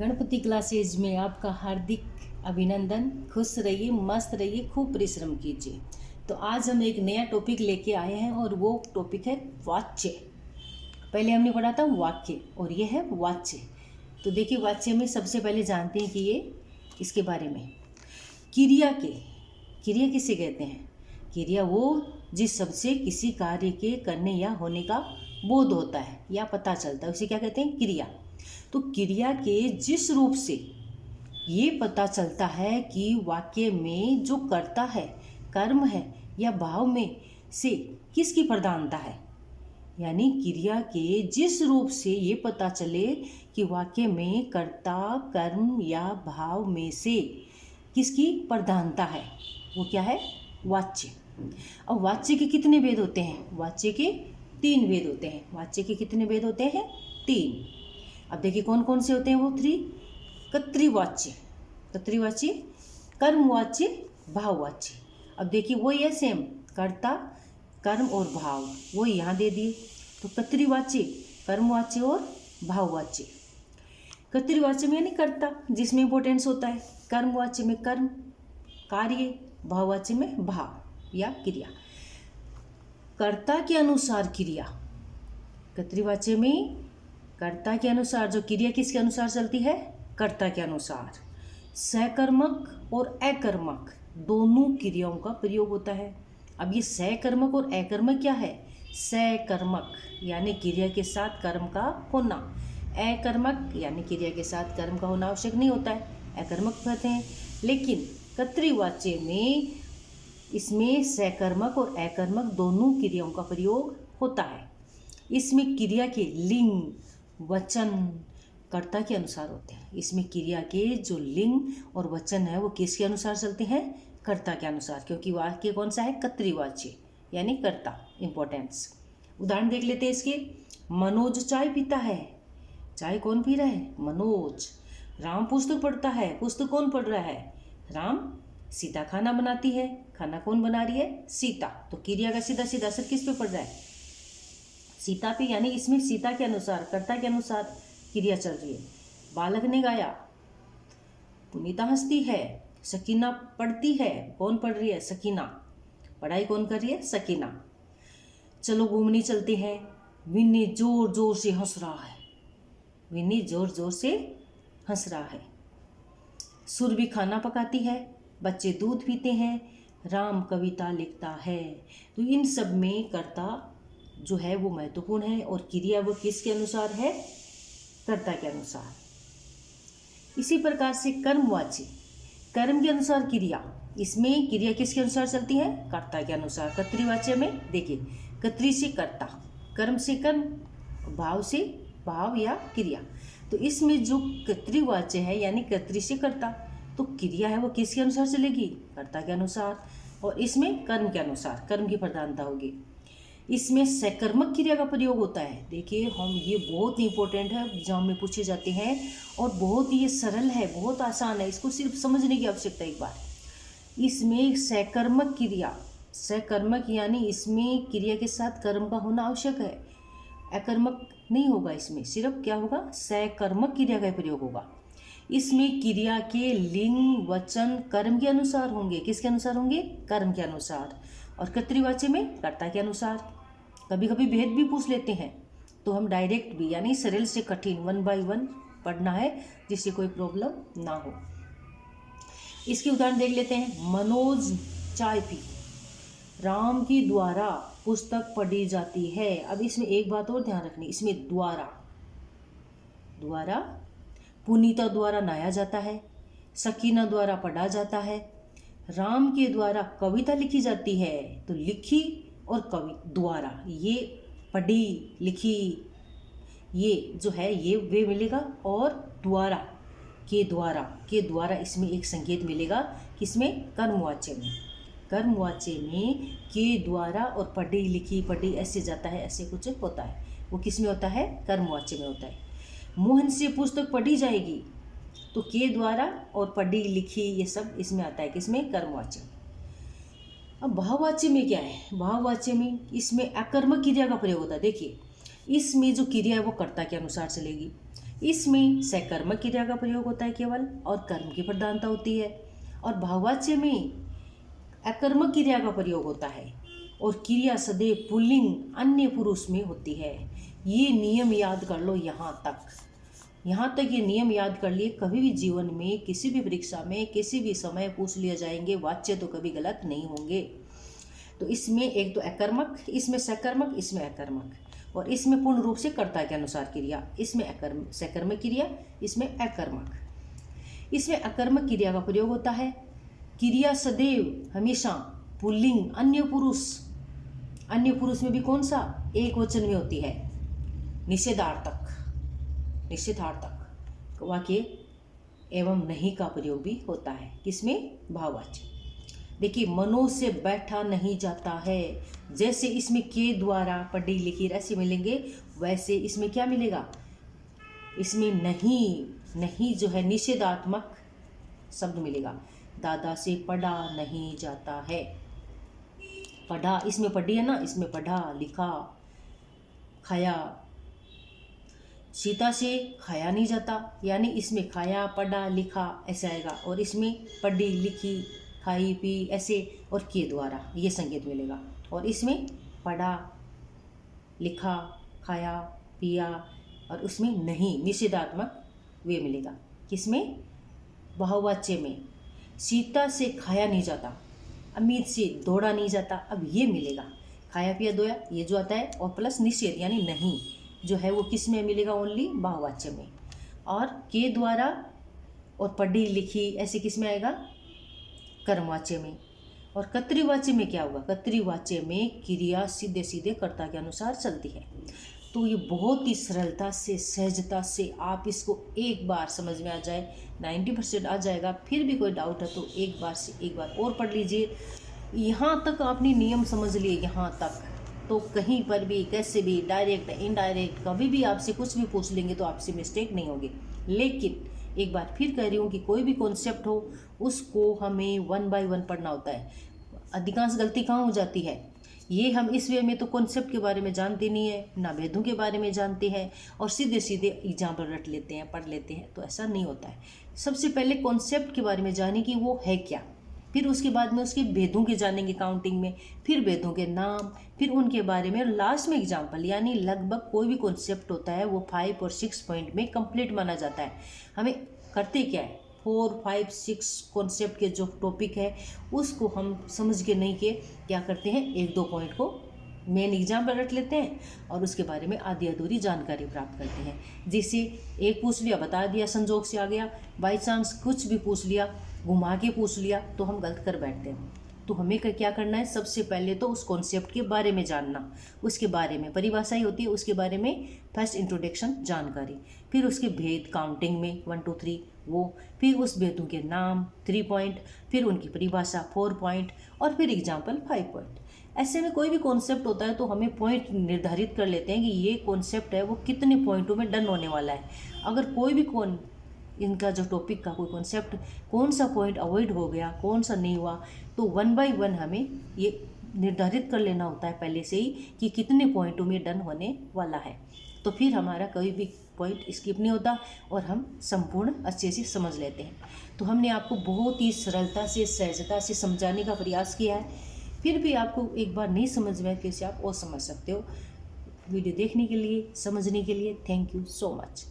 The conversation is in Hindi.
गणपति क्लासेज में आपका हार्दिक अभिनंदन। खुश रहिए, मस्त रहिए, खूब परिश्रम कीजिए। तो आज हम एक नया टॉपिक लेके आए हैं और वो टॉपिक है वाच्य। पहले हमने पढ़ा था वाक्य और ये है वाच्य। तो देखिए, वाच्य में सबसे पहले जानते हैं कि ये इसके बारे में क्रिया किसे कहते हैं। क्रिया वो जिस शब्द से किसी कार्य के करने या होने का बोध होता है या पता चलता है, उसे क्या कहते हैं, क्रिया। तो क्रिया के जिस रूप से ये पता चलता है कि वाक्य में जो कर्ता है, कर्म है या भाव में से किसकी प्रधानता है, यानी क्रिया के जिस रूप से ये पता चले कि वाक्य में कर्ता, कर्म या भाव में से किसकी प्रधानता है, वो क्या है, वाच्य। अब वाच्य के कितने भेद होते हैं? वाच्य के 3 भेद होते हैं। वाच्य के कितने भेद होते हैं? 3। अब देखिए कौन कौन से होते हैं वो 3। कर्तृवाच्य, कर्मवाच्य, भाववाच्य। अब देखिए वही है सेम, कर्ता, कर्म और भाव, वो यहाँ दे दिए। तो कर्तृवाच्य, कर्मवाच्य और भाववाच्य। कर्तृवाच्य में यानी कर्ता, जिसमें इंपॉर्टेंस होता है। कर्मवाच्य में कर्म, कार्य। भाववाच्य में भाव या क्रिया, कर्ता के अनुसार क्रिया। कर्तृवाच्य में कर्ता के अनुसार, जो क्रिया किसके अनुसार चलती है, कर्ता के अनुसार। सकर्मक और अकर्मक दोनों क्रियाओं का प्रयोग होता है। अब ये सकर्मक और अकर्मक क्या है? सकर्मक यानी क्रिया के साथ कर्म का होना, अकर्मक यानी क्रिया के साथ कर्म का होना आवश्यक नहीं होता है, अकर्मक कहते हैं। लेकिन कर्तृवाच्य में इसमें सकर्मक और अकर्मक दोनों क्रियाओं का प्रयोग होता है। इसमें क्रिया के लिंग, वचन कर्ता के अनुसार होते हैं। इसमें क्रिया के जो लिंग और वचन है वो किसके अनुसार चलते हैं? कर्ता के अनुसार, क्योंकि वाक्य कौन सा है? कर्तृवाच्य यानी कर्ता, इंपॉर्टेंस। उदाहरण देख लेते हैं इसके। मनोज चाय पीता है। चाय कौन पी रहा है? मनोज। राम पुस्तक पढ़ता है। पुस्तक कौन पढ़ रहा है? राम। सीता खाना बनाती है। खाना कौन बना रही है? सीता। तो क्रिया का सीधा सीधा असर किस पे पड़ रहा है? सीता पे, यानी इसमें सीता के अनुसार, कर्ता के अनुसार क्रिया चल रही है। बालक ने गाया। पुनीता हंसती है। सकीना पढ़ती है। कौन पढ़ रही है? सकीना। पढ़ाई कौन कर रही है? सकीना। चलो घूमने चलते हैं। विन्नी जोर जोर से हंस रहा है। विन्नी जोर जोर से हंस रहा है। सुरभि खाना पकाती है। बच्चे दूध पीते हैं। राम कविता लिखता है। तो इन सब में कर्ता जो है वो महत्वपूर्ण है और क्रिया वो किसके अनुसार है? कर्ता के अनुसार। इसी प्रकार से कर्मवाच्य, कर्म के अनुसार क्रिया। इसमें क्रिया किसके अनुसार चलती है? कर्ता के अनुसार। कर्तृवाच्य में देखिए, कर्तृ से कर्ता, कर्म से कर्म, भाव से भाव या क्रिया। तो इसमें जो कर्तृवाच्य है यानी कर्तृ से कर्ता, तो क्रिया है वो किसके अनुसार चलेगी? कर्ता के अनुसार। और इसमें कर्म के अनुसार, कर्म की प्रधानता होगी। इसमें सकर्मक क्रिया का प्रयोग होता है। देखिए हम, ये बहुत इंपॉर्टेंट है, एग्जाम में पूछे जाते हैं और बहुत ये सरल है, बहुत आसान है, इसको सिर्फ समझने की आवश्यकता है एक बार। इसमें सकर्मक क्रिया, सकर्मक यानी इसमें क्रिया के साथ कर्म का होना आवश्यक है, अकर्मक नहीं होगा। इसमें सिर्फ क्या होगा? सकर्मक क्रिया का प्रयोग होगा। इसमें क्रिया के लिंग, वचन कर्म के अनुसार होंगे। किसके अनुसार होंगे? कर्म के अनुसार। और कर्तृवाच्य में कर्ता के अनुसार। कभी कभी भेद भी पूछ लेते हैं, तो हम डायरेक्ट भी यानी सरल से कठिन 1 by 1 पढ़ना है, जिससे कोई प्रॉब्लम ना हो। इसके उदाहरण देख लेते हैं। मनोज चाय पी। राम की द्वारा पुस्तक पढ़ी जाती है। अब इसमें एक बात और ध्यान रखनी, इसमें द्वारा, पुनीता द्वारा नहाया जाता है। सकीना द्वारा पढ़ा जाता है। राम के द्वारा कविता लिखी जाती है। तो लिखी और कवि द्वारा, ये पढ़ी, लिखी, ये जो है ये वे मिलेगा। और द्वारा, के द्वारा इसमें एक संकेत मिलेगा। किसमें? कर्मवाच्य में। कर्मवाच्य में के द्वारा और पढ़ी, लिखी, पढ़ी ऐसे जाता है, ऐसे कुछ होता है, वो किस में होता है? कर्मवाच्य में होता है। मोहन से पुस्तक पढ़ी जाएगी, तो के द्वारा और पढ़ी, लिखी ये सब इसमें आता है। किसमें? कर्मवाच्य। अब भाववाच्य में क्या है? भाववाच्य में इसमें अकर्मक क्रिया का प्रयोग होता है। देखिए इसमें जो क्रिया है वो कर्ता के अनुसार चलेगी। इसमें सकर्मक क्रिया का प्रयोग होता है केवल और कर्म की प्रधानता होती है। और भाववाच्य में अकर्मक क्रिया का प्रयोग होता है और क्रिया सदैव पुल्लिंग अन्य पुरुष में होती है। ये नियम याद कर लो यहाँ तक ये नियम याद कर लिए। कभी भी जीवन में किसी भी परीक्षा में किसी भी समय पूछ लिया जाएंगे, वाच्य तो कभी गलत नहीं होंगे। तो इसमें एक तो अकर्मक, इसमें सकर्मक, इसमें अकर्मक, और इसमें पूर्ण रूप से कर्ता के अनुसार क्रिया, इसमें सकर्मक क्रिया, इसमें अकर्मक। इसमें अकर्मक क्रिया का प्रयोग होता है। क्रिया सदैव हमेशा पुल्लिंग अन्य पुरुष में भी कौन सा, एक वचन में होती है। निषेधार्थक वाक्य एवं नहीं का प्रयोग भी होता है। किसमें, भाववाच्य। देखिए, मनो से बैठा नहीं जाता है, जैसे इसमें के द्वारा पढ़ी लिखी ऐसे मिलेंगे, वैसे इसमें क्या मिलेगा, इसमें नहीं जो है निषेधात्मक शब्द मिलेगा। दादा से पढ़ा नहीं जाता है, पढ़ा इसमें पढ़ी है ना, इसमें पढ़ा लिखा खाया। सीता से खाया नहीं जाता, यानी इसमें खाया पढ़ा लिखा ऐसे आएगा, और इसमें पढ़ी लिखी खाई पी ऐसे और के द्वारा ये संकेत मिलेगा। और इसमें पढ़ा लिखा खाया पिया, और उसमें नहीं निषेधात्मक वे मिलेगा। किसमें, बहुवाच्य में। सीता से खाया नहीं जाता, अमित से दौड़ा नहीं जाता, अब ये मिलेगा। खाया पिया दोया ये जो आता है, और प्लस निषेध यानी नहीं जो है वो किस में मिलेगा, ओनली बहुवाच्य में। और के द्वारा और पढ़ी लिखी ऐसे किस में आएगा, कर्मवाच्य में। और कर्तृवाच्य में क्या होगा, कर्तृवाच्य में क्रिया सीधे सीधे कर्ता के अनुसार चलती है। तो ये बहुत ही सरलता से सहजता से आप इसको एक बार समझ में आ जाए, 90% आ जाएगा। फिर भी कोई डाउट है तो एक बार और पढ़ लीजिए। यहाँ तक आपने नियम समझ लिए, यहाँ तक तो कहीं पर भी कैसे भी डायरेक्ट इनडायरेक्ट कभी भी आपसे कुछ भी पूछ लेंगे तो आपसे मिस्टेक नहीं होगी। लेकिन एक बार फिर कह रही हूँ कि कोई भी कॉन्सेप्ट हो उसको हमें 1 बाय 1 पढ़ना होता है। अधिकांश गलती कहाँ हो जाती है, ये हम इस वे में तो कॉन्सेप्ट के बारे में जानते नहीं है, ना वेदों के बारे में जानते हैं, और सीधे सीधे एग्जाम्पल रट लेते हैं, पढ़ लेते हैं। तो ऐसा नहीं होता है। सबसे पहले कॉन्सेप्ट के बारे में जाने कि वो है क्या, फिर उसके बाद में उसके भेदों के जानेंगे काउंटिंग में, फिर भेदों के नाम, फिर उनके बारे में, और लास्ट में एग्जाम्पल। यानी लगभग कोई भी कॉन्सेप्ट होता है वो 5 और 6 पॉइंट में कंप्लीट माना जाता है। हमें करते क्या है, 4, 5, 6 कॉन्सेप्ट के जो टॉपिक है उसको हम समझ के नहीं के क्या करते हैं, 1-2 पॉइंट को मेन एग्जाम्पल रख लेते हैं और उसके बारे में आधी अधूरी जानकारी प्राप्त करते हैं। जिसे एक पूछ लिया बता दिया, संजोग से आ गया, बाई चांस कुछ भी पूछ लिया, घुमा के पूछ लिया, तो हम गलत कर बैठते हैं। तो हमें क्या करना है, सबसे पहले तो उस कॉन्सेप्ट के बारे में जानना, उसके बारे में परिभाषा ही होती है, उसके बारे में फर्स्ट इंट्रोडक्शन जानकारी, फिर उसके भेद काउंटिंग में 1, 2, 3 वो, फिर उस भेदों के नाम 3 पॉइंट, फिर उनकी परिभाषा 4 पॉइंट, और फिर एग्जाम्पल 5 पॉइंट। ऐसे में कोई भी कॉन्सेप्ट होता है तो हमें पॉइंट निर्धारित कर लेते हैं कि ये कॉन्सेप्ट है वो कितने पॉइंटों में डन होने वाला है। अगर कोई भी इनका जो टॉपिक का कोई कॉन्सेप्ट कौन सा पॉइंट अवॉइड हो गया, कौन सा नहीं हुआ, तो 1 बाय 1 हमें ये निर्धारित कर लेना होता है पहले से ही कि कितने पॉइंटों में डन होने वाला है। तो फिर हमारा कोई भी पॉइंट स्किप नहीं होता और हम संपूर्ण अच्छे से समझ लेते हैं। तो हमने आपको बहुत ही सरलता से सहजता से समझाने का प्रयास किया है। फिर भी आपको एक बार नहीं समझ में कैसे आप और समझ सकते हो। वीडियो देखने के लिए, समझने के लिए थैंक यू सो मच।